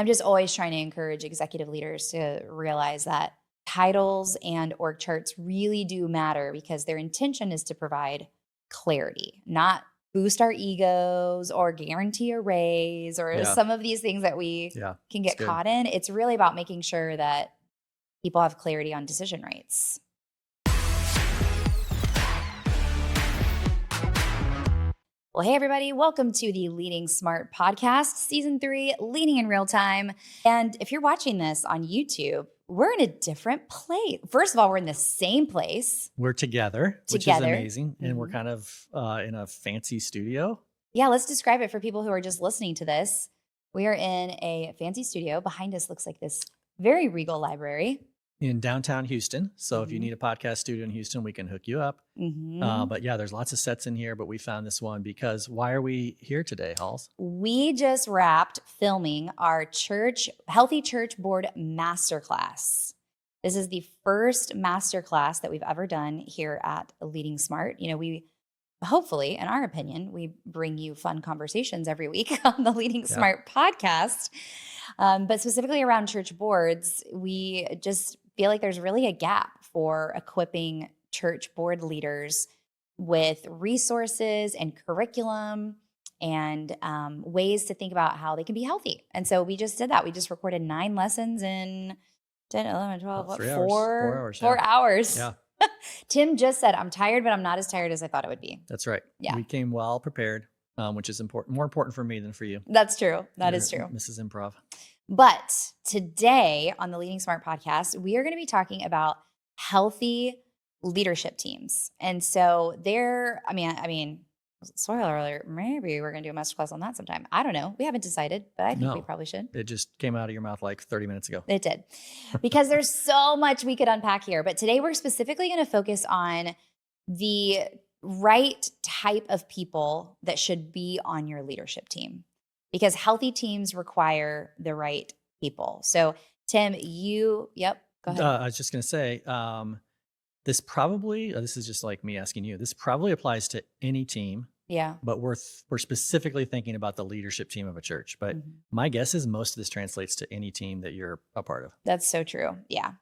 I'm just always trying to encourage executive leaders to realize that titles and org charts really do matter because their intention is to provide clarity, not boost our egos or guarantee a raise or some of these things that we can get caught in. It's really about making sure that people have clarity on decision rights. Well, hey, everybody. Welcome to the Leading Smart podcast, season 3, Leading in Real Time. And if you're watching this on YouTube, we're in a different place. First of all, we're in the same place. We're together, which is amazing. And we're kind of in a fancy studio. Yeah, let's describe it for people who are just listening to this. We are in a fancy studio. Behind us looks like this very regal library. In downtown Houston. So if you need a podcast studio in Houston, we can hook you up. But yeah, there's lots of sets in here, but we found this one because why are we here today, Halls? We just wrapped filming our Healthy Church Board Masterclass. This is the first masterclass that we've ever done here at Leading Smart. You know, we hopefully, in our opinion, we bring you fun conversations every week on the Leading Smart podcast. But specifically around church boards, we just feel like there's really a gap for equipping church board leaders with resources and curriculum and ways to think about how they can be healthy. And so we just did that. We just recorded 9 lessons in 10, 11, 12, 4 hours. Yeah. Tim just said, I'm tired, but I'm not as tired as I thought it would be. That's right. Yeah. We came well prepared, which is important, more important for me than for you. That's true. That is true. Mrs. Improv. But today on the Leading Smart podcast, we are going to be talking about healthy leadership teams. And so I mean, spoiler alert, maybe we're going to do a masterclass on that sometime. I don't know. We haven't decided, but I think we probably should. It just came out of your mouth like 30 minutes ago. It did. Because there's so much we could unpack here. But today we're specifically going to focus on the right type of people that should be on your leadership team. Because healthy teams require the right people. So, Tim, go ahead. I was just going to say, this is just like me asking you, this probably applies to any team. Yeah. But we're specifically thinking about the leadership team of a church. But my guess is most of this translates to any team that you're a part of. That's so true. Yeah.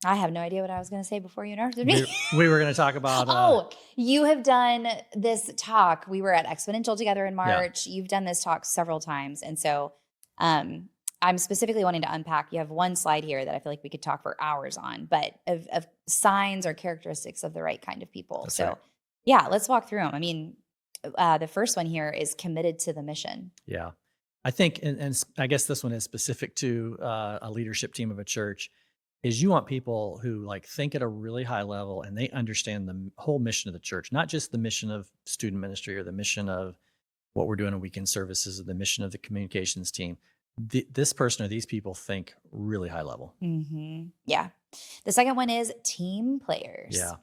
I have no idea what I was going to say before you interrupted me. We were going to talk about... you have done this talk. We were at Exponential together in March. Yeah. You've done this talk several times. And so I'm specifically wanting to unpack. You have one slide here that I feel like we could talk for hours on, but of signs or characteristics of the right kind of people. That's so right. Yeah, let's walk through them. I mean, the first one here is committed to the mission. Yeah. I think, and I guess this one is specific to a leadership team of a church, is you want people who like think at a really high level and they understand the whole mission of the church, not just the mission of student ministry or the mission of what we're doing in weekend services or the mission of the communications team. This person or these people think really high level. Mm-hmm. Yeah. The second one is team players. Yeah.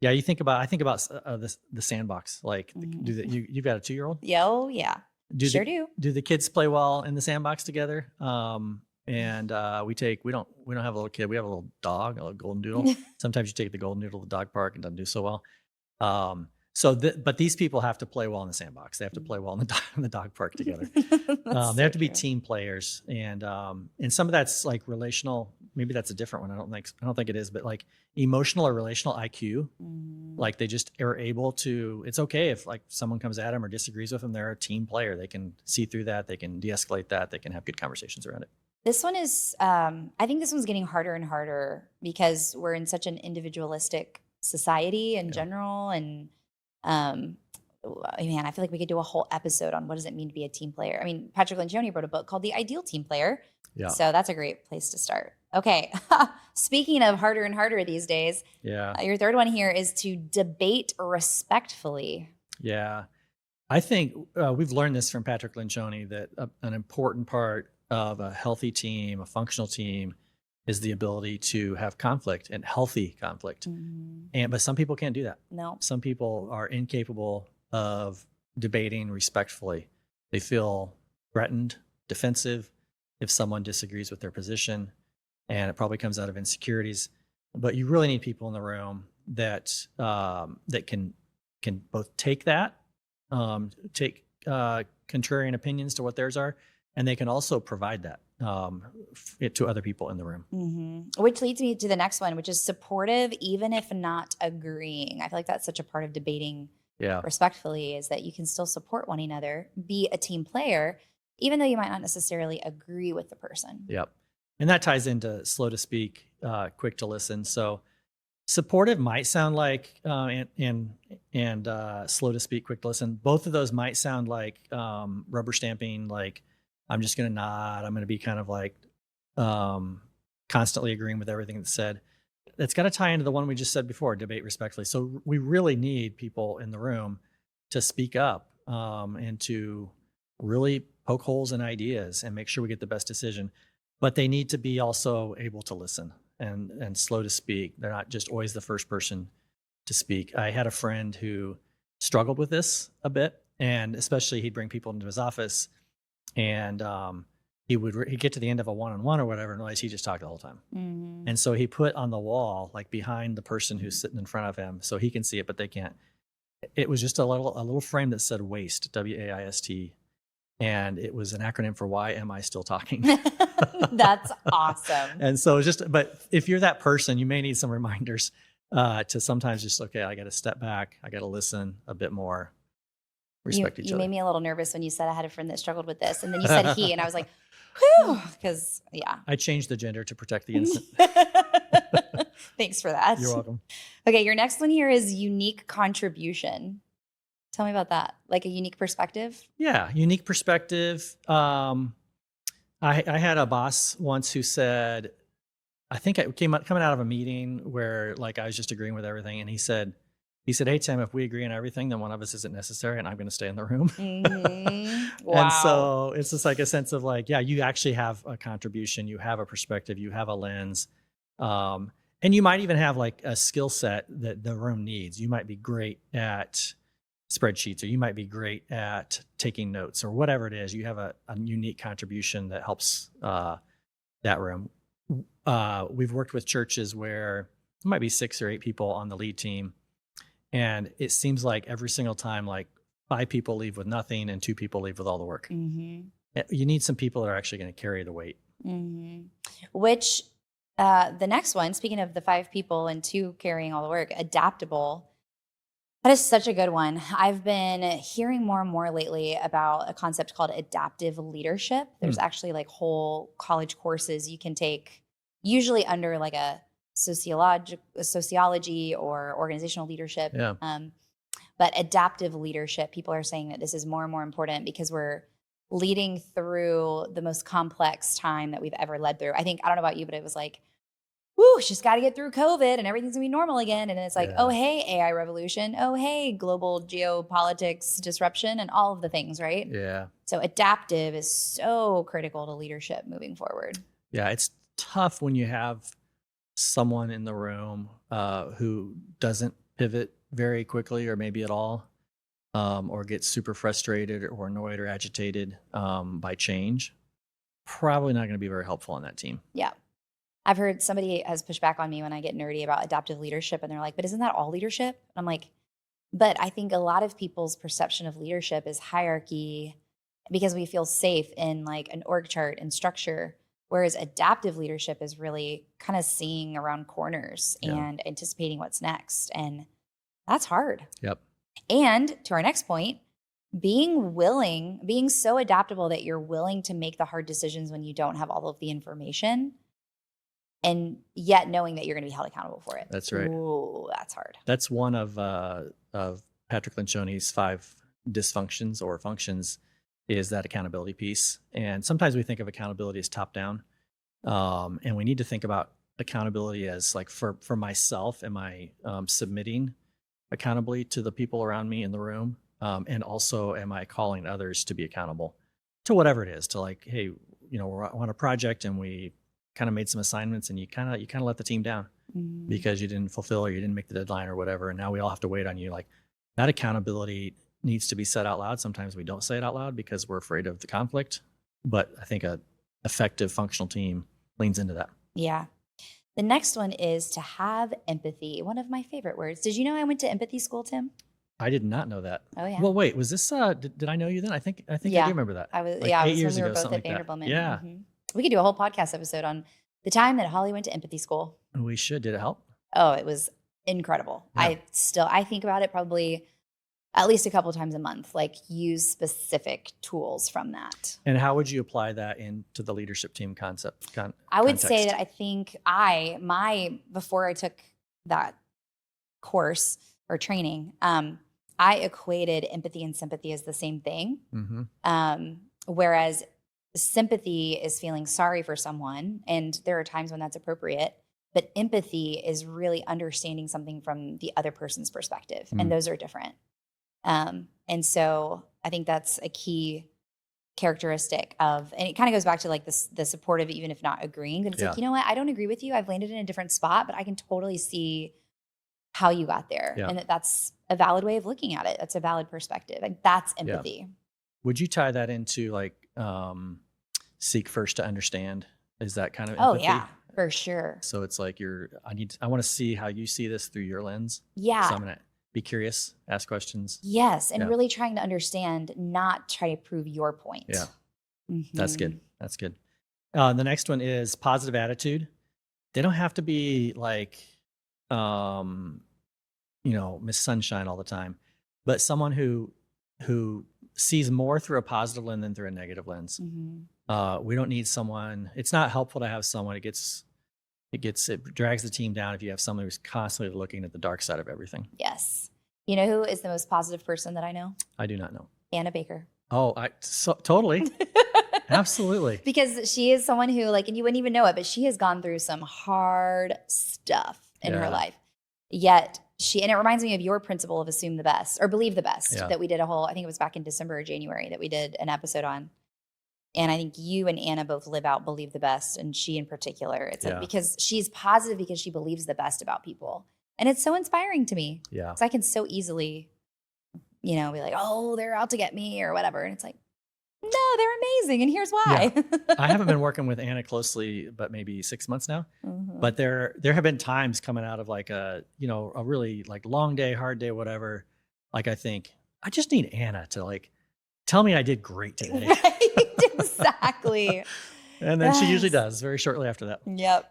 Yeah. I think about the sandbox. Like, you've got a 2-year-old? Oh, yeah. Do the kids play well in the sandbox together? And we don't have a little kid. We have a little dog, a little golden doodle. Sometimes you take the golden doodle to the dog park and doesn't do so well. But these people have to play well in the sandbox. They have to play well in the dog park together. They have to be team players, and some of that's like relational. Maybe that's a different one. I don't think it is, but like emotional or relational IQ. Like they just are able to. It's okay if like someone comes at them or disagrees with them. They're a team player. They can see through that. They can de-escalate that. They can have good conversations around it. This one is, I think this one's getting harder and harder because we're in such an individualistic society in general. And man, I feel like we could do a whole episode on what does it mean to be a team player. I mean, Patrick Lencioni wrote a book called The Ideal Team Player. Yeah. So that's a great place to start. Okay. Speaking of harder and harder these days, your third one here is to debate respectfully. Yeah. I think we've learned this from Patrick Lencioni that an important part of a healthy team, a functional team, is the ability to have conflict and healthy conflict. But some people can't do that. No. Some people are incapable of debating respectfully. They feel threatened, defensive if someone disagrees with their position, and it probably comes out of insecurities. But you really need people in the room that can both take that, take contrarian opinions to what theirs are, and they can also provide that to other people in the room. Which leads me to the next one, which is supportive, even if not agreeing. I feel like that's such a part of debating respectfully, is that you can still support one another, be a team player, even though you might not necessarily agree with the person. Yep. And that ties into slow to speak, quick to listen. So supportive might sound like, and slow to speak, quick to listen. Both of those might sound like rubber stamping, like I'm just going to nod. I'm going to be kind of like constantly agreeing with everything that's said. That's got to tie into the one we just said before, debate respectfully. So we really need people in the room to speak up and to really poke holes in ideas and make sure we get the best decision. But they need to be also able to listen and slow to speak. They're not just always the first person to speak. I had a friend who struggled with this a bit, and especially he'd bring people into his office, and he'd get to the end of a one-on-one or whatever and realize he just talked the whole time. And so he put on the wall, like behind the person who's sitting in front of him, so he can see it, but they can't. It was just a little frame that said WAST, WAIST. And it was an acronym for why am I still talking? That's awesome. And so but if you're that person, you may need some reminders to sometimes just, okay, I got to step back. I got to listen a bit more, respect each other. You made me a little nervous when you said I had a friend that struggled with this. And then you said he, and I was like, whew, because I changed the gender to protect the innocent. Thanks for that. You're welcome. Okay, your next one here is unique contribution. Tell me about that. Like a unique perspective? Yeah, unique perspective. I had a boss once who said, I think I coming out of a meeting where like I was just agreeing with everything, and he said, "Hey Tim, if we agree on everything, then one of us isn't necessary, and I'm going to stay in the room." Wow. And so it's just like a sense of like, yeah, you actually have a contribution, you have a perspective, you have a lens, and you might even have like a skill set that the room needs. You might be great at spreadsheets, or you might be great at taking notes, or whatever it is. You have a unique contribution that helps that room. We've worked with churches where there might be 6 or 8 people on the lead team, and it seems like every single time, like 5 people leave with nothing and 2 people leave with all the work. You need some people that are actually going to carry the weight. Which the next one, speaking of the 5 people and 2 carrying all the work, adaptable. That is such a good one. I've been hearing more and more lately about a concept called adaptive leadership. There's actually like whole college courses you can take, usually under like a sociology or organizational leadership. But adaptive leadership, people are saying that this is more and more important because we're leading through the most complex time that we've ever led through. I don't know about you, but it was like, woo, just got to get through COVID and everything's gonna be normal again. And it's like, oh, hey, AI revolution. Oh, hey, global geopolitics disruption and all of the things, right? Yeah. So adaptive is so critical to leadership moving forward. Yeah, it's tough when you have someone in the room who doesn't pivot very quickly or maybe at all, or gets super frustrated or annoyed or agitated by change. Probably not going to be very helpful on that team. Yeah. I've heard somebody has pushed back on me when I get nerdy about adaptive leadership, and they're like, but isn't that all leadership? I'm like, but I think a lot of people's perception of leadership is hierarchy because we feel safe in like an org chart and structure, whereas adaptive leadership is really kind of seeing around corners and anticipating what's next. And that's hard. Yep. And to our next point, being so adaptable that you're willing to make the hard decisions when you don't have all of the information, and yet knowing that you're going to be held accountable for it. That's right. Ooh, that's hard. That's one of Patrick Lencioni's 5 dysfunctions or functions, is that accountability piece. And sometimes we think of accountability as top down, and we need to think about accountability as like for myself. Am I submitting accountably to the people around me in the room, and also am I calling others to be accountable to whatever it is? To like, hey, we're on a project and we kind of made some assignments and you kind of let the team down because you didn't fulfill or you didn't make the deadline or whatever, and now we all have to wait on you. Like, that accountability needs to be said out loud. Sometimes we don't say it out loud because we're afraid of the conflict, but I think a effective functional team leans into that. Yeah. The next one is to have empathy. One of my favorite words. Did you know I went to empathy school, Tim? I did not know that. Oh yeah. Well, wait, was this, did I know you then? I think I do Yeah. remember that. I was Like I 8 was when years we were ago, both something at like that. Vanderbilt. Yeah, We could do a whole podcast episode on the time that Holly went to empathy school. we should. Did it help? Oh, it was incredible. Yeah. I think about it probably at least a couple times a month, like use specific tools from that. And how would you apply that into the leadership team concept? I would say context? that I think before I took that course or training, I equated empathy and sympathy as the same thing. Mm-hmm. Whereas sympathy is feeling sorry for someone, and there are times when that's appropriate. But empathy is really understanding something from the other person's perspective, and those are different. And so I think that's a key characteristic of, and it kind of goes back to like this, the supportive, even if not agreeing, but it's like, you know what, I don't agree with you. I've landed in a different spot, but I can totally see how you got there. Yeah. And that's a valid way of looking at it. That's a valid perspective. Like that's empathy. Yeah. Would you tie that into like, seek first to understand? Is that kind of empathy? Oh yeah, for sure. So it's like I want to see how you see this through your lens. Yeah. So I'm going to be curious, ask questions. Yes. And really trying to understand, not try to prove your point. Yeah. Mm-hmm. That's good. That's good. The next one is positive attitude. They don't have to be like, Miss Sunshine all the time, but someone who sees more through a positive lens than through a negative lens. Mm-hmm. We don't need someone. It's not helpful to have someone. It drags the team down if you have someone who's constantly looking at the dark side of everything. Yes. You know who is the most positive person that I know? I do not know. Anna Baker. Oh, totally. Absolutely. Because she is someone who, like, and you wouldn't even know it, but she has gone through some hard stuff in her life. Yet and it reminds me of your principle of assume the best or believe the best that we did I think it was back in December or January that we did an episode on. And I think you and Anna both live out believe the best, and she in particular. It's like, because she's positive because she believes the best about people. And it's so inspiring to me. Yeah. Because I can so easily, be like, oh, they're out to get me or whatever. And it's like, no, they're amazing. And here's why. Yeah. I haven't been working with Anna closely, but maybe 6 months now. Mm-hmm. But there have been times coming out of like a really like long day, hard day, whatever. Like I think I just need Anna to like tell me I did great today. Right, exactly. And then she usually does very shortly after that. Yep.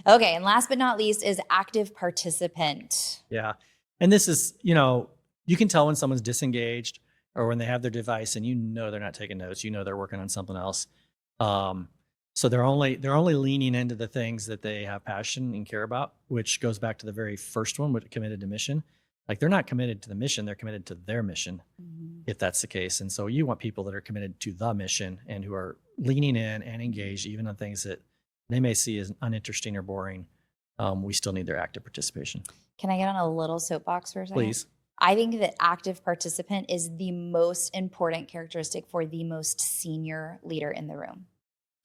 Okay. And last but not least is active participant. Yeah. And this is, you can tell when someone's disengaged or when they have their device and they're not taking notes, they're working on something else. So they're only leaning into the things that they have passion and care about, which goes back to the very first one with committed to mission. Like they're not committed to the mission, they're committed to their mission, if that's the case. And so you want people that are committed to the mission and who are leaning in and engaged even on things that they may see as uninteresting or boring. We still need their active participation. Can I get on a little soapbox for a second? Please. I think that active participant is the most important characteristic for the most senior leader in the room.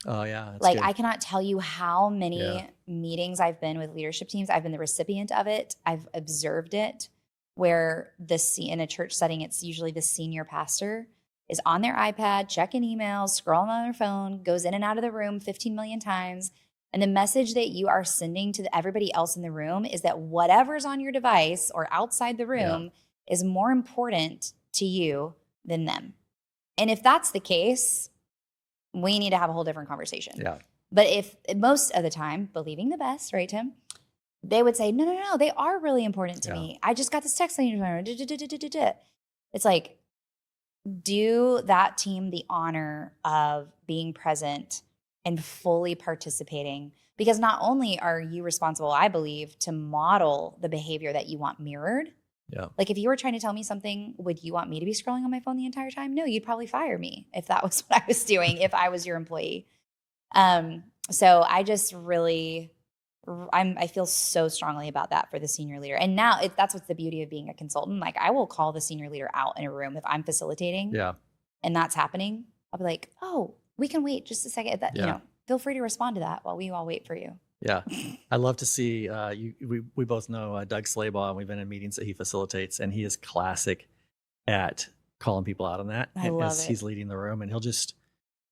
Oh yeah. Like good. I cannot tell you how many meetings I've been with leadership teams. I've been the recipient of it. I've observed it where in a church setting, it's usually the senior pastor is on their iPad, checking emails, scrolling on their phone, goes in and out of the room 15 million times. And the message that you are sending to everybody else in the room is that whatever's on your device or outside the room is more important to you than them. And if that's the case, we need to have a whole different conversation. Yeah. But if most of the time, believing the best, right, Tim? They would say, no, they are really important to me. I just got this text. It's like, do that team the honor of being present and fully participating, because not only are you responsible, I believe, to model the behavior that you want mirrored. Yeah. Like if you were trying to tell me something, would you want me to be scrolling on my phone the entire time? No, you'd probably fire me if that was what I was doing, if I was your employee. So I just really, I feel so strongly about that for the senior leader. And now that's what's the beauty of being a consultant. Like I will call the senior leader out in a room if I'm facilitating. Yeah. And that's happening. I'll be like, oh, we can wait just a second. Feel free to respond to that while we all wait for you. Yeah. I love to see, we both know Doug Slaybaugh, and we've been in meetings that he facilitates, and he is classic at calling people out on that. I love as it. He's leading the room, and he'll just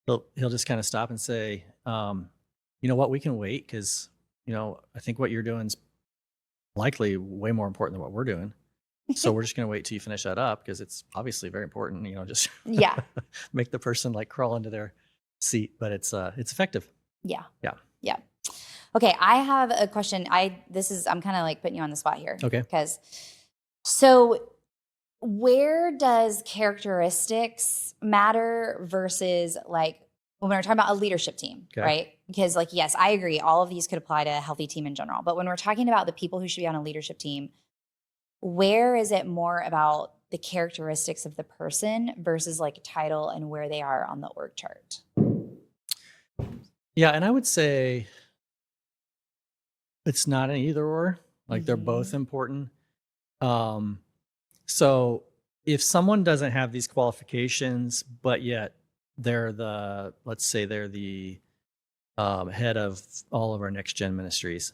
kind of stop and say, you know what, we can wait because, I think what you're doing is likely way more important than what we're doing. So we're just going to wait till you finish that up because it's obviously very important, just Yeah. make the person like crawl into their seat, but it's effective. Yeah. Yeah. Yeah. Okay. I have a question. I'm kind of like putting you on the spot here. Okay. So where does characteristics matter versus like when we're talking about a leadership team, Okay. right? Because like, yes, I agree. All of these could apply to a healthy team in general. But when we're talking about the people who should be on a leadership team, where is it more about the characteristics of the person versus like title and where they are on the org chart? Yeah. And I would say it's not an either or, like they're both important. So if someone doesn't have these qualifications, but yet let's say they're the head of all of our next gen ministries,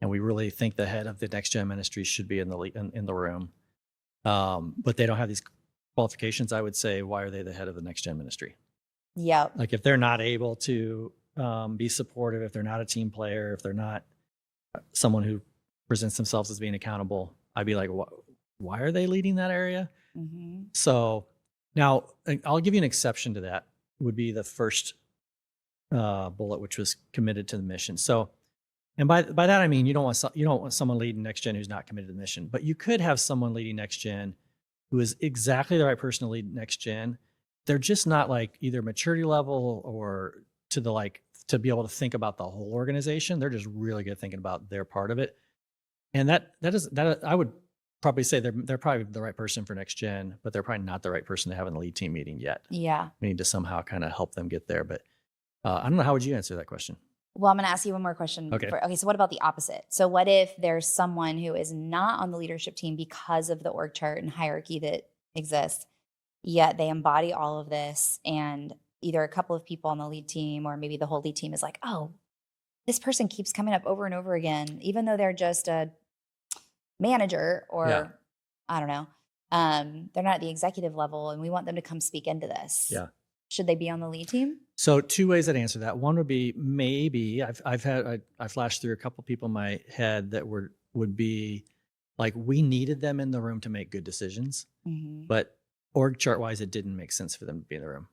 and we really think the head of the next gen ministries should be in the room, but they don't have these qualifications, I would say, why are they the head of the next gen ministry? Yep. Like if they're not able to be supportive, if they're not a team player, if they're not someone who presents themselves as being accountable, I'd be like, why are they leading that area? Mm-hmm. So now I'll give you an exception to that. Would be the first bullet, which was committed to the mission. So, and by that I mean you don't want someone leading next gen who's not committed to the mission, but you could have someone leading next gen who is exactly the right person to lead next gen. They're just not like either maturity level or to be able to think about the whole organization. They're just really good thinking about their part of it, and that I would probably say they're probably the right person for next gen, but they're probably not the right person to have in the lead team meeting yet. Yeah. We need to somehow kind of help them get there. But I don't know. How would you answer that question? Well, I'm going to ask you one more question. Okay. So what about the opposite? So what if there's someone who is not on the leadership team because of the org chart and hierarchy that exists, yet they embody all of this, and either a couple of people on the lead team or maybe the whole lead team is like, oh, this person keeps coming up over and over again, even though they're just a manager or I don't know. They're not at the executive level and we want them to come speak into this. Yeah. Should they be on the lead team? So two ways I'd answer that. One would be maybe I flashed through a couple people in my head that would be like, we needed them in the room to make good decisions, but org chart wise, it didn't make sense for them to be in the room.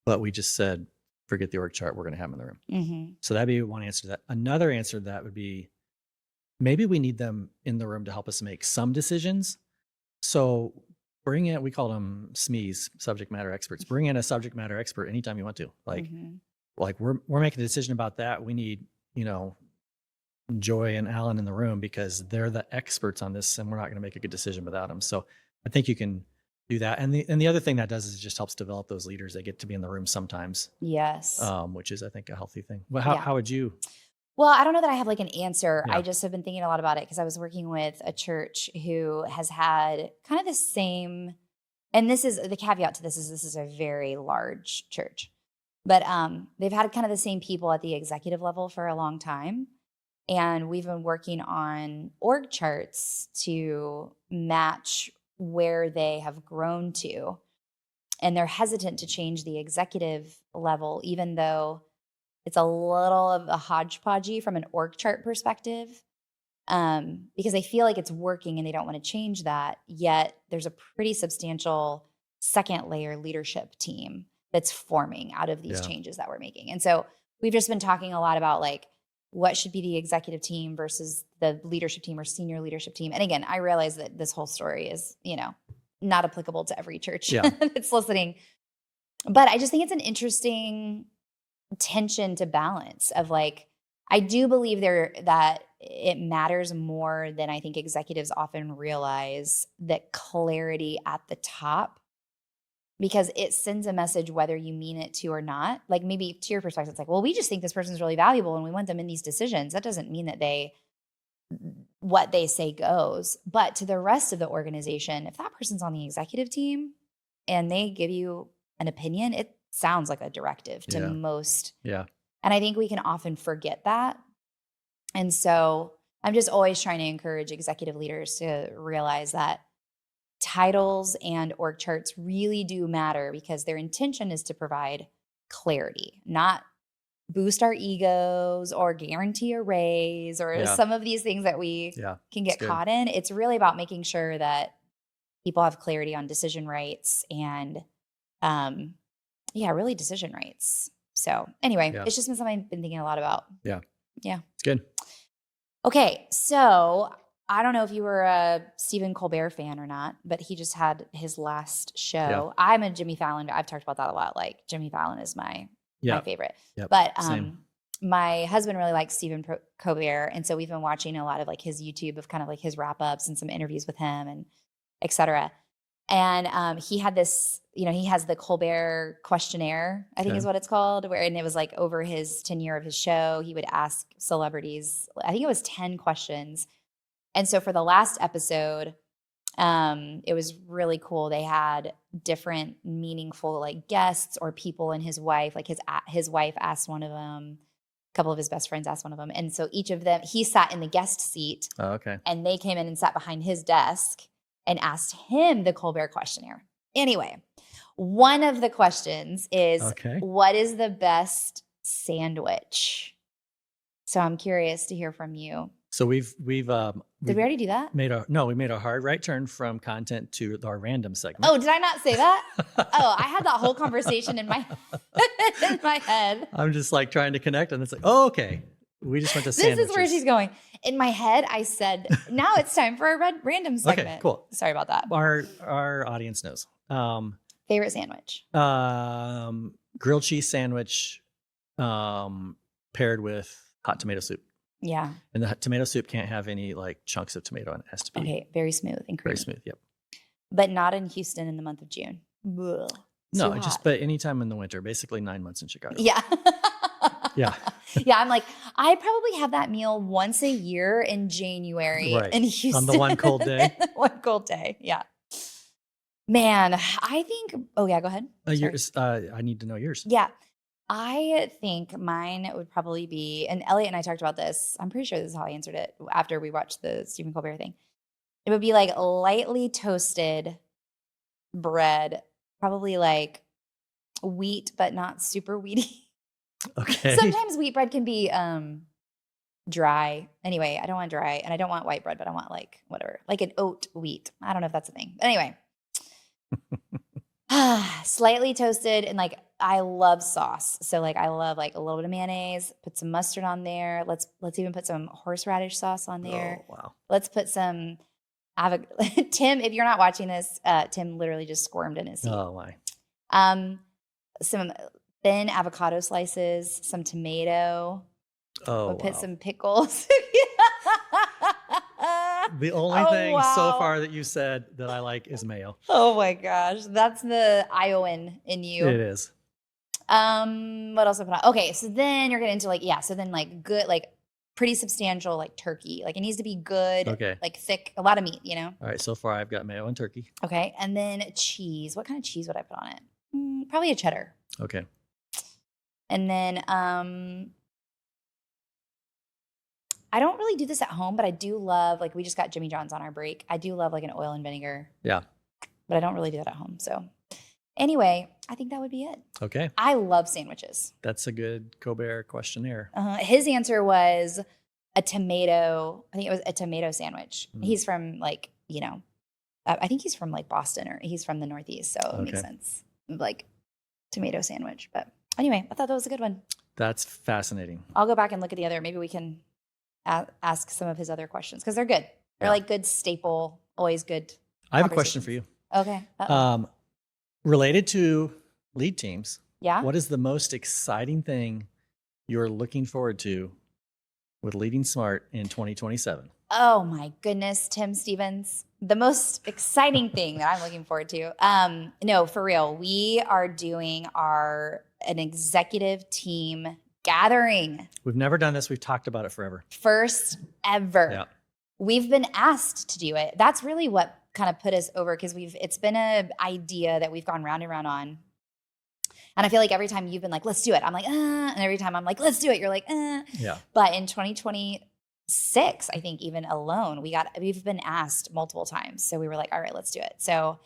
But we just said, forget the org chart, we're going to have them in the room. So that'd be one answer to that. Another answer to that would be, maybe we need them in the room to help us make some decisions. So bring in, we call them SMEs, subject matter experts. Bring in a subject matter expert anytime you want to. Like we're making a decision about that. We need, Joy and Alan in the room because they're the experts on this, and we're not going to make a good decision without them. So I think you can do that. And the other thing that does is it just helps develop those leaders. They get to be in the room sometimes. Yes. Which is, I think, a healthy thing. Well, how would you? Well, I don't know that I have like an answer. Yeah. I just have been thinking a lot about it because I was working with a church who has had kind of the same, and this is the caveat to this is a very large church, but they've had kind of the same people at the executive level for a long time. And we've been working on org charts to match where they have grown to. And they're hesitant to change the executive level, even though it's a little of a hodgepodgey from an org chart perspective, because they feel like it's working and they don't want to change that. Yet there's a pretty substantial second layer leadership team that's forming out of these changes that we're making. And so we've just been talking a lot about like what should be the executive team versus the leadership team or senior leadership team. And again, I realize that this whole story is, not applicable to every church that's listening. But I just think it's an interesting tension to balance of like, I do believe that it matters more than I think executives often realize, that clarity at the top, because it sends a message whether you mean it to or not. Like maybe to your perspective, it's like, well, we just think this person's really valuable and we want them in these decisions. That doesn't mean that what they say goes. But to the rest of the organization, if that person's on the executive team and they give you an opinion, it sounds like a directive to most. Yeah. And I think we can often forget that. And so I'm just always trying to encourage executive leaders to realize that titles and org charts really do matter, because their intention is to provide clarity, not boost our egos or guarantee a raise or some of these things that we can get caught in. It's really about making sure that people have clarity on decision rights and, really decision rights. So anyway, it's just been something I've been thinking a lot about. Yeah. Yeah. It's good. Okay. So I don't know if you were a Stephen Colbert fan or not, but he just had his last show. Yeah. I'm a Jimmy Fallon. I've talked about that a lot. Like Jimmy Fallon is my favorite. Yep. But my husband really likes Stephen Colbert. And so we've been watching a lot of like his YouTube of kind of like his wrap ups and some interviews with him and et cetera. And he had this, he has the Colbert questionnaire, I think is what it's called, and it was like over his tenure of his show, he would ask celebrities, I think it was 10 questions. And so for the last episode, it was really cool. They had different meaningful like guests or people and his wife, like his wife asked one of them, a couple of his best friends asked one of them. And so each of them, he sat in the guest seat. Oh, okay. And they came in and sat behind his desk and asked him the Colbert questionnaire. Anyway, one of the questions is, what is the best sandwich? So I'm curious to hear from you. So we've did we already do that? We made a hard right turn from content to our random segment. Oh, did I not say that? I had that whole conversation in my head. I'm just like trying to connect, and it's like, oh, okay. We just went to sandwiches. This is where she's going. In my head, I said, now it's time for a random segment. Okay, cool. Sorry about that. Our audience knows. Favorite sandwich? Grilled cheese sandwich paired with hot tomato soup. Yeah. And the tomato soup can't have any like chunks of tomato, and it has to be very smooth and creamy. Very smooth, yep. But not in Houston in the month of June. Ugh, no, but anytime in the winter, basically 9 months in Chicago. Yeah. Yeah. Yeah, I'm like, I probably have that meal once a year in January in Houston. On the one cold day. One cold day, yeah. Man, I think, go ahead. Yours, I need to know yours. Yeah. I think mine would probably be, and Elliot and I talked about this. I'm pretty sure this is how I answered it after we watched the Stephen Colbert thing. It would be like lightly toasted bread, probably like wheat, but not super wheaty. Okay. Sometimes wheat bread can be dry. Anyway, I don't want dry, and I don't want white bread, but I want like whatever, like an oat wheat. I don't know if that's a thing. But anyway. Slightly toasted, and like I love sauce. So like I love like a little bit of mayonnaise, put some mustard on there. Let's even put some horseradish sauce on there. Oh, wow. Let's put some Tim, if you're not watching this, Tim literally just squirmed in his seat. Oh, why? Some thin avocado slices, some tomato. Oh, we'll put some pickles. The only thing so far that you said that I like is mayo. Oh my gosh. That's the Iowan in you. It is. What else I put on? Okay, so then you're getting into like, so then like good, like pretty substantial like turkey. Like it needs to be good, like thick, a lot of meat, All right, so far I've got mayo and turkey. Okay, and then cheese. What kind of cheese would I put on it? Probably a cheddar. Okay. And then I don't really do this at home, but I do love, like we just got Jimmy John's on our break. I do love like an oil and vinegar. Yeah. But I don't really do that at home. So anyway, I think that would be it. Okay. I love sandwiches. That's a good Colbert questionnaire. His answer was a tomato. I think it was a tomato sandwich. He's from like, I think he's from like Boston, or he's from the Northeast. So it makes sense. Like tomato sandwich. But anyway, I thought that was a good one. That's fascinating. I'll go back and look at the other. Maybe we can ask some of his other questions because they're good. They're like good staple, always good. I have a question for you. Okay. Related to lead teams. Yeah. What is the most exciting thing you're looking forward to with Leading Smart in 2027? Oh my goodness, Tim Stevens. The most exciting thing that I'm looking forward to. No, for real. We are doing an executive team gathering. We've never done this. We've talked about it forever. First ever. Yeah. We've been asked to do it. That's really what kind of put us over, because it's been an idea that we've gone round and round on. And I feel like every time you've been like, let's do it, I'm like, and every time I'm like, let's do it, you're like, Yeah. But in 2026, I think even alone, we've been asked multiple times. So we were like, all right, let's do it. So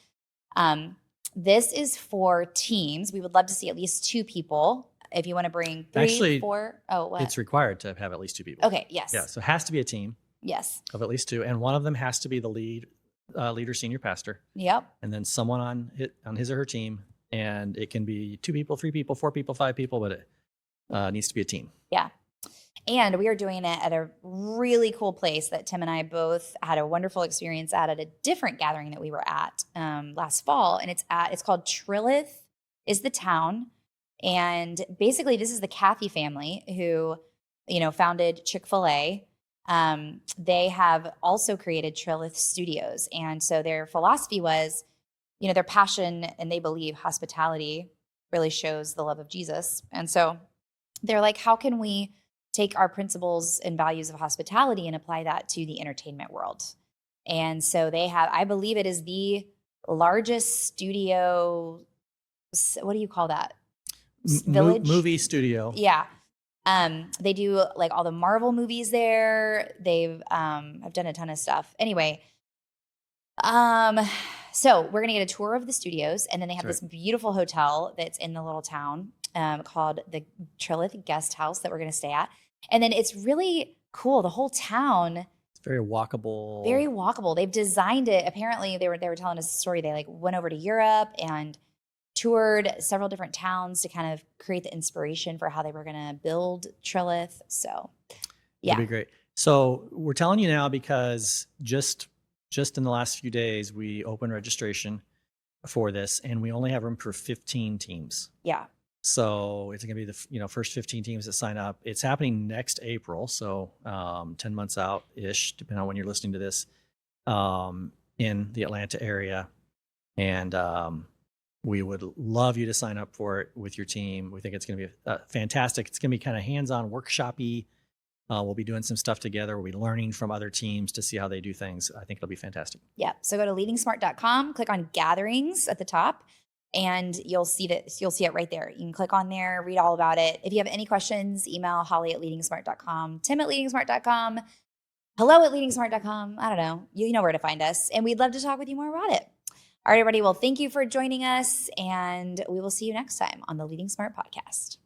this is for teams. We would love to see at least 2 people if you want to bring 3, Actually, 4, oh, what? It's required to have at least 2 people. Okay, yes. Yeah, so it has to be a team Yes. of at least 2, and one of them has to be the leader, senior pastor, Yep. and then someone on his or her team, and it can be 2 people, 3 people, 4 people, 5 people, but it needs to be a team. Yeah. And we are doing it at a really cool place that Tim and I both had a wonderful experience at a different gathering that we were at last fall. And it's called Trilith is the town. And basically this is the Cathy family who, founded Chick-fil-A. They have also created Trilith Studios. And so their philosophy was, their passion, and they believe hospitality really shows the love of Jesus. And so they're like, how can we take our principles and values of hospitality and apply that to the entertainment world? And so they have, I believe it is the largest studio, what do you call that? Village? Movie studio. Yeah. They do like all the Marvel movies there. They've have done a ton of stuff. Anyway, so we're gonna get a tour of the studios, and then they have this beautiful hotel that's in the little town called the Trilith Guest House that we're gonna stay at. And then it's really cool. The whole town. It's very walkable. Very walkable. They've designed it. Apparently, they were telling us a story. They went over to Europe and toured several different towns to kind of create the inspiration for how they were going to build Trilith. So, yeah. That'd be great. So we're telling you now because just in the last few days, we opened registration for this, and we only have room for 15 teams. Yeah. So it's going to be the first 15 teams that sign up. It's happening next April, so 10 months out-ish, depending on when you're listening to this, in the Atlanta area. And we would love you to sign up for it with your team. We think it's going to be fantastic. It's going to be kind of hands-on, workshop-y. We'll be doing some stuff together. We'll be learning from other teams to see how they do things. I think it'll be fantastic. Yeah. So go to leadingsmart.com, click on gatherings at the top, and you'll see it right there. You can click on there, read all about it. If you have any questions, email holly@leadingsmart.com, tim@leadingsmart.com, hello@leadingsmart.com. I don't know. You know where to find us. And we'd love to talk with you more about it. All right, everybody. Well, thank you for joining us, and we will see you next time on the Leading Smart podcast.